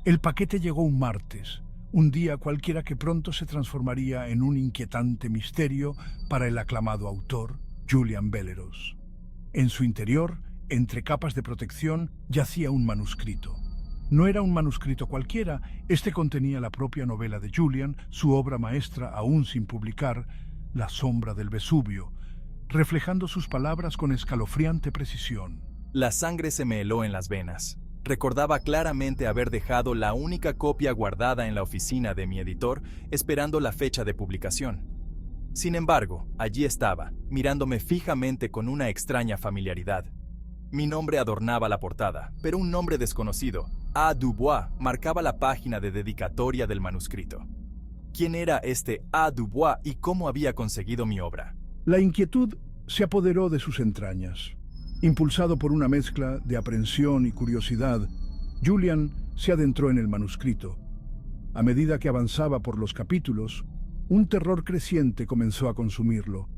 El paquete llegó un martes, un día cualquiera que pronto se transformaría en un inquietante misterio para el aclamado autor, Julian Belleros. En su interior, entre capas de protección, yacía un manuscrito. No era un manuscrito cualquiera, este contenía la propia novela de Julian, su obra maestra aún sin publicar, La sombra del Vesubio, reflejando sus palabras con escalofriante precisión. La sangre se me heló en las venas. Recordaba claramente haber dejado la única copia guardada en la oficina de mi editor, esperando la fecha de publicación. Sin embargo, allí estaba, mirándome fijamente con una extraña familiaridad. Mi nombre adornaba la portada, pero un nombre desconocido, A. Dubois, marcaba la página de dedicatoria del manuscrito. ¿Quién era este A. Dubois y cómo había conseguido mi obra? La inquietud se apoderó de sus entrañas. Impulsado por una mezcla de aprensión y curiosidad, Julian se adentró en el manuscrito. A medida que avanzaba por los capítulos, un terror creciente comenzó a consumirlo.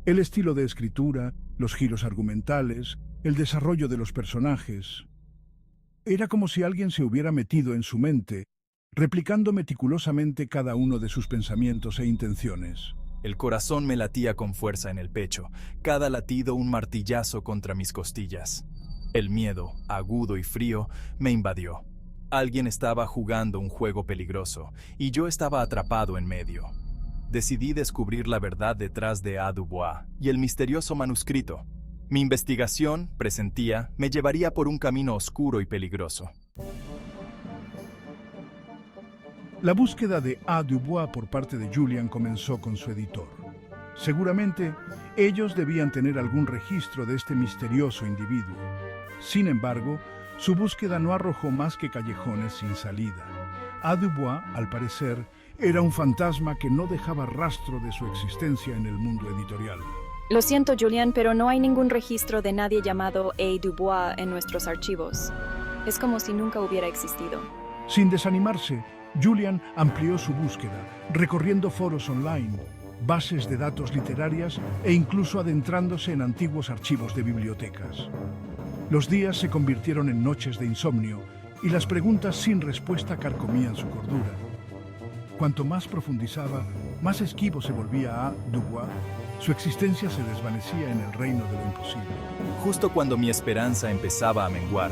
El estilo de escritura, los giros argumentales, el desarrollo de los personajes. Era como si alguien se hubiera metido en su mente, replicando meticulosamente cada uno de sus pensamientos e intenciones. El corazón me latía con fuerza en el pecho, cada latido un martillazo contra mis costillas. El miedo, agudo y frío, me invadió. Alguien estaba jugando un juego peligroso, y yo estaba atrapado en medio. Decidí descubrir la verdad detrás de A. Dubois y el misterioso manuscrito. Mi investigación, presentía, me llevaría por un camino oscuro y peligroso. La búsqueda de A. Dubois por parte de Julian comenzó con su editor. Seguramente, ellos debían tener algún registro de este misterioso individuo. Sin embargo, su búsqueda no arrojó más que callejones sin salida. A. Dubois, al parecer, era un fantasma que no dejaba rastro de su existencia en el mundo editorial. Lo siento, Julian, pero no hay ningún registro de nadie llamado A. Dubois en nuestros archivos. Es como si nunca hubiera existido. Sin desanimarse, Julian amplió su búsqueda, recorriendo foros online, bases de datos literarias e incluso adentrándose en antiguos archivos de bibliotecas. Los días se convirtieron en noches de insomnio y las preguntas sin respuesta carcomían su cordura. Cuanto más profundizaba, más esquivo se volvía A. Dubois. Su existencia se desvanecía en el reino de lo imposible. Justo cuando mi esperanza empezaba a menguar,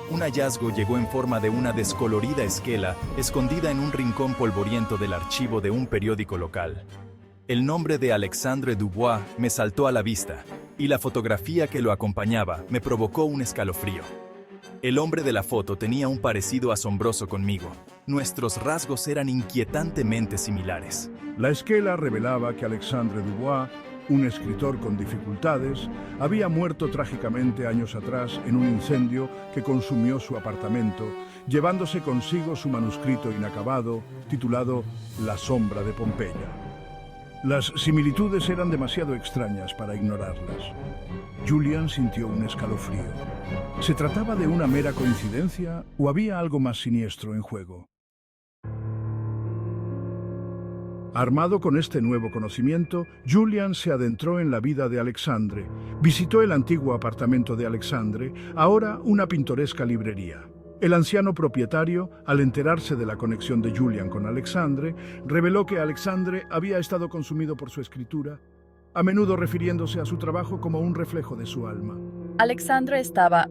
un hallazgo llegó en forma de una descolorida esquela escondida en un rincón polvoriento del archivo de un periódico local. El nombre de Alexandre Dubois me saltó a la vista, y la fotografía que lo acompañaba me provocó un escalofrío. El hombre de la foto tenía un parecido asombroso conmigo. Nuestros rasgos eran inquietantemente similares. La esquela revelaba que Alexandre Dubois, un escritor con dificultades, había muerto trágicamente años atrás en un incendio que consumió su apartamento, llevándose consigo su manuscrito inacabado, titulado La sombra de Pompeya. Las similitudes eran demasiado extrañas para ignorarlas. Julian sintió un escalofrío. ¿Se trataba de una mera coincidencia o había algo más siniestro en juego? Armado con este nuevo conocimiento, Julian se adentró en la vida de Alexandre. Visitó el antiguo apartamento de Alexandre, ahora una pintoresca librería. El anciano propietario, al enterarse de la conexión de Julian con Alexandre, reveló que Alexandre había estado consumido por su escritura, a menudo refiriéndose a su trabajo como un reflejo de su alma. Alexandre estaba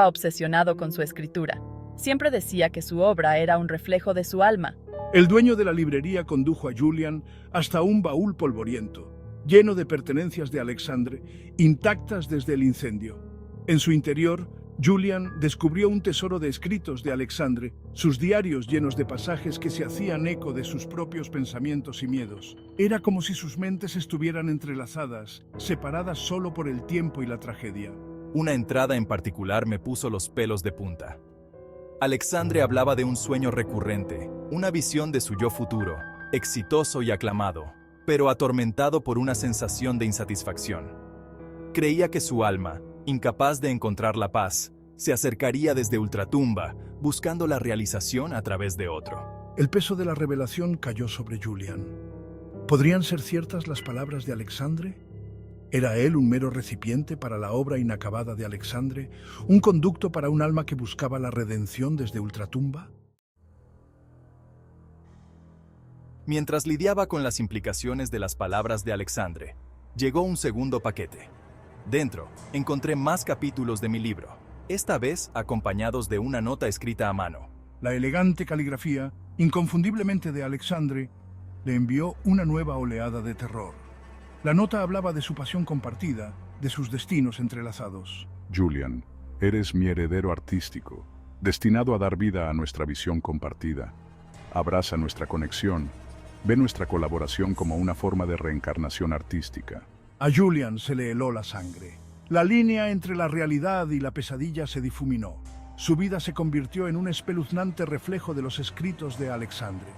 obsesionado con su escritura. Siempre decía que su obra era un reflejo de su alma. El dueño de la librería condujo a Julian hasta un baúl polvoriento, lleno de pertenencias de Alexandre, intactas desde el incendio. En su interior, Julian descubrió un tesoro de escritos de Alexandre, sus diarios llenos de pasajes que se hacían eco de sus propios pensamientos y miedos. Era como si sus mentes estuvieran entrelazadas, separadas solo por el tiempo y la tragedia. Una entrada en particular me puso los pelos de punta. Alexandre hablaba de un sueño recurrente, una visión de su yo futuro, exitoso y aclamado, pero atormentado por una sensación de insatisfacción. Creía que su alma, incapaz de encontrar la paz, se acercaría desde ultratumba, buscando la realización a través de otro. El peso de la revelación cayó sobre Julian. ¿Podrían ser ciertas las palabras de Alexandre? ¿Era él un mero recipiente para la obra inacabada de Alexandre, un conducto para un alma que buscaba la redención desde ultratumba? Mientras lidiaba con las implicaciones de las palabras de Alexandre, llegó un segundo paquete. Dentro, encontré más capítulos de mi libro, esta vez acompañados de una nota escrita a mano. La elegante caligrafía, inconfundiblemente de Alexandre, le envió una nueva oleada de terror. La nota hablaba de su pasión compartida, de sus destinos entrelazados. Julian, eres mi heredero artístico, destinado a dar vida a nuestra visión compartida. Abraza nuestra conexión. Ve nuestra colaboración como una forma de reencarnación artística. A Julian se le heló la sangre. La línea entre la realidad y la pesadilla se difuminó. Su vida se convirtió en un espeluznante reflejo de los escritos de Alexandre.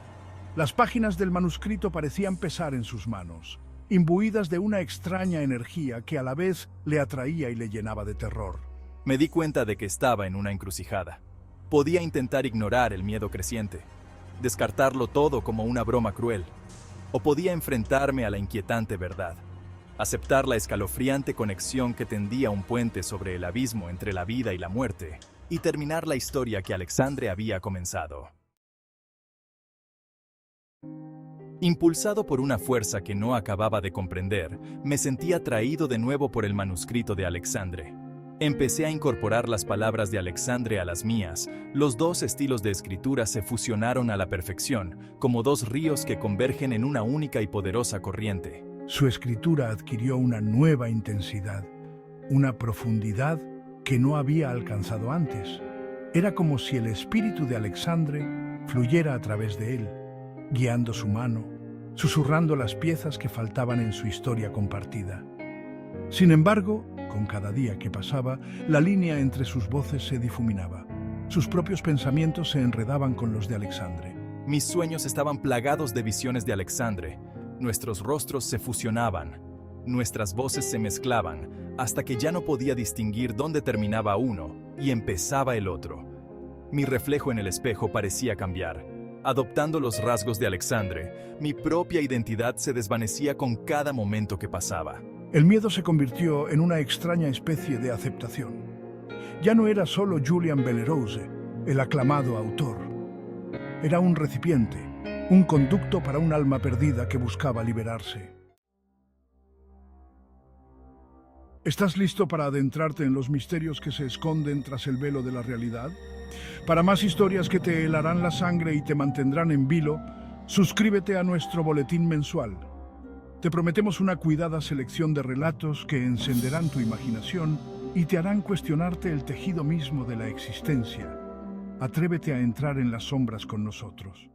Las páginas del manuscrito parecían pesar en sus manos, imbuidas de una extraña energía que a la vez le atraía y le llenaba de terror. Me di cuenta de que estaba en una encrucijada. Podía intentar ignorar el miedo creciente, descartarlo todo como una broma cruel, o podía enfrentarme a la inquietante verdad, aceptar la escalofriante conexión que tendía un puente sobre el abismo entre la vida y la muerte, y terminar la historia que Alexandre había comenzado. Impulsado por una fuerza que no acababa de comprender, me sentí atraído de nuevo por el manuscrito de Alexandre. Empecé a incorporar las palabras de Alexandre a las mías. Los dos estilos de escritura se fusionaron a la perfección, como dos ríos que convergen en una única y poderosa corriente. Su escritura adquirió una nueva intensidad, una profundidad que no había alcanzado antes. Era como si el espíritu de Alexandre fluyera a través de él, guiando su mano, susurrando las piezas que faltaban en su historia compartida. Sin embargo, con cada día que pasaba, la línea entre sus voces se difuminaba. Sus propios pensamientos se enredaban con los de Alexandre. Mis sueños estaban plagados de visiones de Alexandre. Nuestros rostros se fusionaban, nuestras voces se mezclaban, hasta que ya no podía distinguir dónde terminaba uno y empezaba el otro. Mi reflejo en el espejo parecía cambiar. Adoptando los rasgos de Alexandre, mi propia identidad se desvanecía con cada momento que pasaba. El miedo se convirtió en una extraña especie de aceptación. Ya no era solo Julian Bellerose, el aclamado autor. Era un recipiente, un conducto para un alma perdida que buscaba liberarse. ¿Estás listo para adentrarte en los misterios que se esconden tras el velo de la realidad? Para más historias que te helarán la sangre y te mantendrán en vilo, suscríbete a nuestro boletín mensual. Te prometemos una cuidada selección de relatos que encenderán tu imaginación y te harán cuestionarte el tejido mismo de la existencia. Atrévete a entrar en las sombras con nosotros.